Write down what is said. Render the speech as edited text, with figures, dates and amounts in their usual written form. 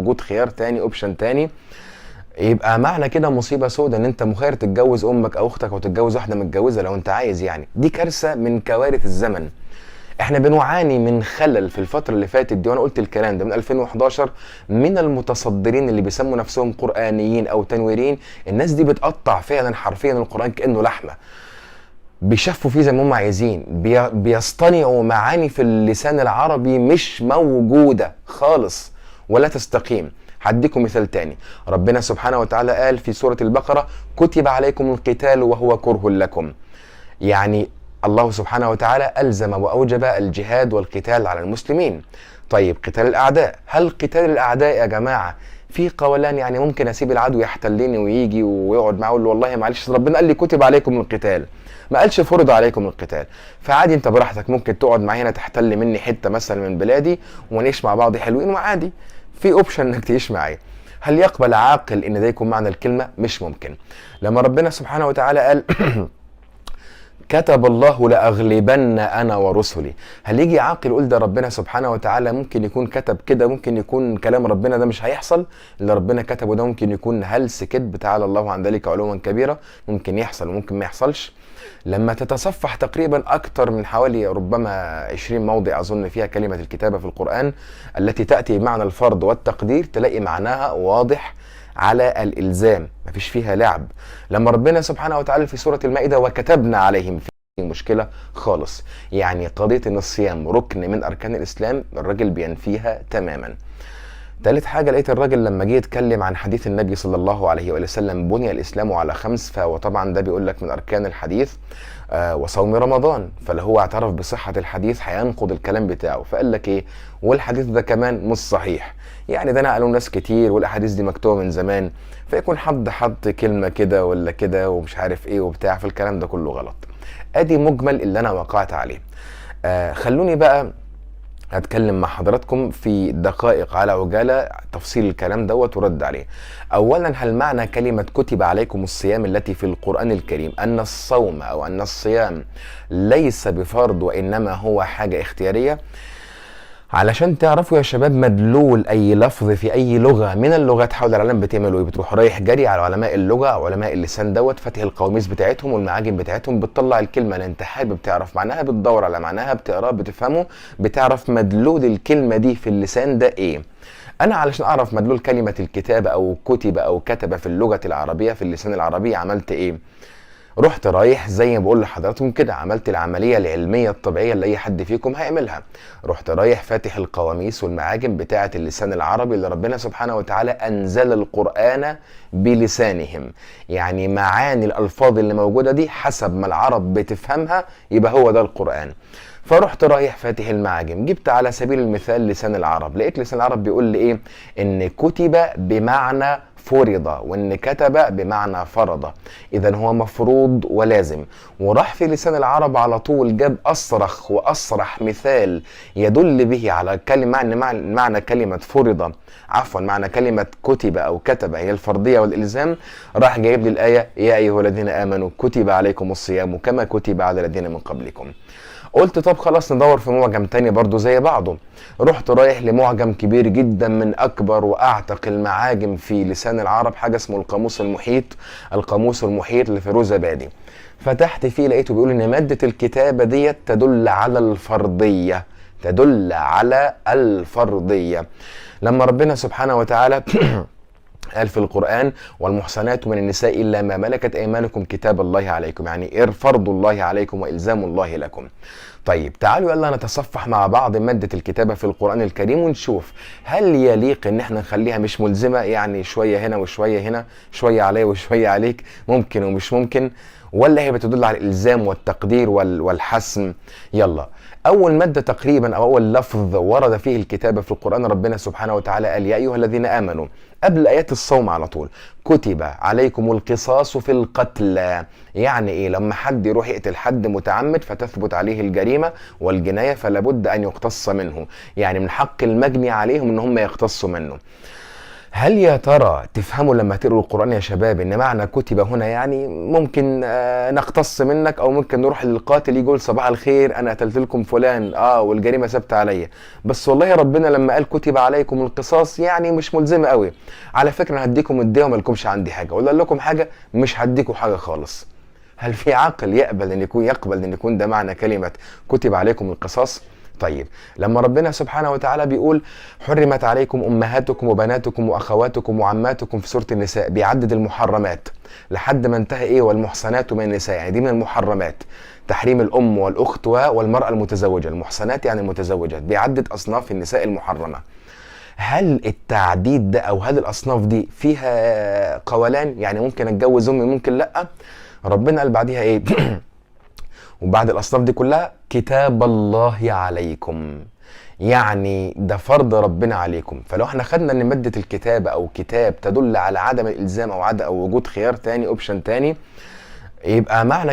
موجود خيار تاني، اوبشن تاني، يبقى معنى كده مصيبه سودة ان انت مخير تتجوز امك او اختك او تتجوز واحده متجوزه لو انت عايز. يعني دي كارثه من كوارث الزمن. احنا بنعاني من خلل في الفتره اللي فاتت دي، وانا قلت الكلام ده من 2011 من المتصدرين اللي بيسموا نفسهم قرآنيين او تنويرين. الناس دي بتقطع فعلا حرفيا القرآن كأنه لحمه، بيشفوا فيه زي ما هم عايزين، بيصطنعوا معاني في اللسان العربي مش موجودة خالص ولا تستقيم. هديكم مثال تاني. ربنا سبحانه وتعالى قال في سورة البقرة: كتب عليكم القتال وهو كره لكم. يعني الله سبحانه وتعالى ألزم وأوجب الجهاد والقتال على المسلمين. طيب قتال الأعداء، هل قتال الأعداء يا جماعة في قولان؟ يعني ممكن أسيب العدو يحتلني ويجي ويقعد معه ويقول له والله معلش ربنا قال لي كتب عليكم القتال، ما قالش فرض عليكم القتال. فعادي انت براحتك ممكن تقعد معي هنا تحتل مني حته مثلا من بلادي ونعيش مع بعض حلوين وعادي، في اوبشن انك تعيش معايا. هل يقبل عاقل ان ده يكون معنى الكلمه؟ مش ممكن. لما ربنا سبحانه وتعالى قال كتب الله لأغلبن أنا ورسلي، هل يجي عاقل يقول ده ربنا سبحانه وتعالى ممكن يكون كتب كده، ممكن يكون كلام ربنا ده مش هيحصل؟ اللي ربنا كتبه ده ممكن يكون هلس كذب، تعالى الله عن ذلك علوا كبيرا، ممكن يحصل وممكن ما يحصلش. لما تتصفح تقريبا أكثر من حوالي ربما 20 موضع أظن فيها كلمة الكتابة في القرآن التي تأتي بمعنى الفرض والتقدير، تلاقي معناها واضح على الإلزام، مفيش فيها لعب. لما ربنا سبحانه وتعالى في سورة المائدة وكتبنا عليهم، في مشكلة خالص. يعني قضية ان الصيام ركن من أركان الإسلام الراجل بينفيها تماما. ثالث حاجة، لقيت الراجل لما جه يتكلم عن حديث النبي صلى الله عليه وسلم بني الإسلام على 5، فطبعا ده بيقول لك من أركان الحديث وصوم رمضان، فلو هو اعترف بصحة الحديث هينقض الكلام بتاعه، فقال لك ايه؟ والحديث ده كمان مش صحيح. يعني ده نقلوا ناس كتير والاحاديث دي مكتوبة من زمان، فيكون حد حط كلمة كده ولا كده ومش عارف ايه وبتاع، فالكلام ده كله غلط. ادي مجمل اللي انا وقعت عليه. خلوني بقى هتكلم مع حضراتكم في دقائق على عجالة تفصيل الكلام دوت ورد عليه. اولا، هل معنى كلمة كتب عليكم الصيام التي في القرآن الكريم ان الصوم او ان الصيام ليس بفرض وانما هو حاجة اختيارية؟ علشان تعرفوا يا شباب مدلول اي لفظ في اي لغه من اللغات حول العالم بتعملوا ايه؟ بتروح رايح جري على علماء اللغه او علماء اللسان دوت، فاتح القواميس بتاعتهم والمعاجم بتاعتهم، بتطلع الكلمه اللي انت حابب تعرف معناها، بتدور على معناها، بتقراه، بتفهمه، بتعرف مدلول الكلمه دي في اللسان ده ايه. انا علشان اعرف مدلول كلمه الكتابه او كتب او كتب في اللغه العربيه في اللسان العربي عملت ايه؟ رحت رايح زي ما بقول لحضراتكم كده، عملت العمليه العلميه الطبيعيه اللي اي حد فيكم هيعملها. رحت رايح فاتح القواميس والمعاجم بتاعه اللسان العربي اللي ربنا سبحانه وتعالى انزل القران بلسانهم، يعني معاني الالفاظ اللي موجوده دي حسب ما العرب بتفهمها يبقى هو ده القران. فرحت رايح فاتح المعاجم، جبت على سبيل المثال لسان العرب، لقيت لسان العرب بيقول لي ايه؟ ان كتب بمعنى فرض، وان كتب بمعنى فرض، اذا هو مفروض ولازم. وراح في لسان العرب على طول جاب اصرخ واصرح مثال يدل به على كلمه معنى كلمه فرض، عفوا معنى كلمه كتب او كتب هي الفرضيه والالزام. راح جايب لي الايه: يا ايها الذين امنوا كتب عليكم الصيام كما كتب على الذين من قبلكم. قلت طب خلاص ندور في معجم تاني برضو زي بعضه. رحت رايح لمعجم كبير جدا من اكبر واعتق المعاجم في لسان العرب، حاجه اسمه القاموس المحيط، القاموس المحيط لفيروزابادي. فتحت فيه لقيته بيقول ان ماده الكتابه ديت تدل على الفرضيه، تدل على الفرضيه. لما ربنا سبحانه وتعالى قال في القرآن: والمحصنات من النساء إلا ما ملكت أيمانكم كتاب الله عليكم، يعني فرض الله عليكم وإلزام الله لكم. طيب تعالوا يلا نتصفح مع بعض مادة الكتابة في القرآن الكريم ونشوف هل يليق ان احنا نخليها مش ملزمة، يعني شوية هنا وشوية هنا، شوية علي وشوية عليك، ممكن ومش ممكن، ولا هي بتدل على الإلزام والتقدير والحسم؟ يلا. أول مادة تقريبا أو أول لفظ ورد فيه الكتابة في القرآن ربنا سبحانه وتعالى قال: يا أيها الذين آمنوا، قبل آيات الصوم على طول: كتب عليكم القصاص في القتلى. يعني إيه؟ لما حد يروح يقتل حد متعمد فتثبت عليه الجريمة والجناية فلا بد أن يقتص منه، يعني من حق المجني عليهم إن هم يقتصوا منه. هل يا ترى تفهموا لما تقروا القرآن يا شباب ان معنى كتب هنا يعني ممكن نقتص منك، او ممكن نروح للقاتل يقول صباح الخير انا قتلت لكم فلان والجريمة ثابتة عليا، بس والله ربنا لما قال كتب عليكم القصاص يعني مش ملزمة قوي. على فكرة هديكم الدية وما لكمش عندي حاجة، ولا أقول لكم حاجة مش هديكم حاجة خالص. هل في عقل يقبل ان يكون ده معنى كلمة كتب عليكم القصاص؟ طيب لما ربنا سبحانه وتعالى بيقول حرمت عليكم امهاتكم وبناتكم واخواتكم وعماتكم في سورة النساء، بيعدد المحرمات لحد ما انتهى والمحصنات من النساء، يعني دي من المحرمات، تحريم الام والاخت والمرأة المتزوجة، المحصنات يعني المتزوجات، بيعدد اصناف النساء المحرمة. هل التعديد ده او هل الاصناف دي فيها قولان، يعني ممكن اتجوز امي ممكن لا؟ ربنا قال بعديها وبعد الاصناف دي كلها كتاب الله عليكم، يعني ده فرض ربنا عليكم. فلو احنا خدنا ان مادة الكتاب او كتاب تدل على عدم الالزام او وجود خيار تاني، اوبشن تاني، يبقى معنى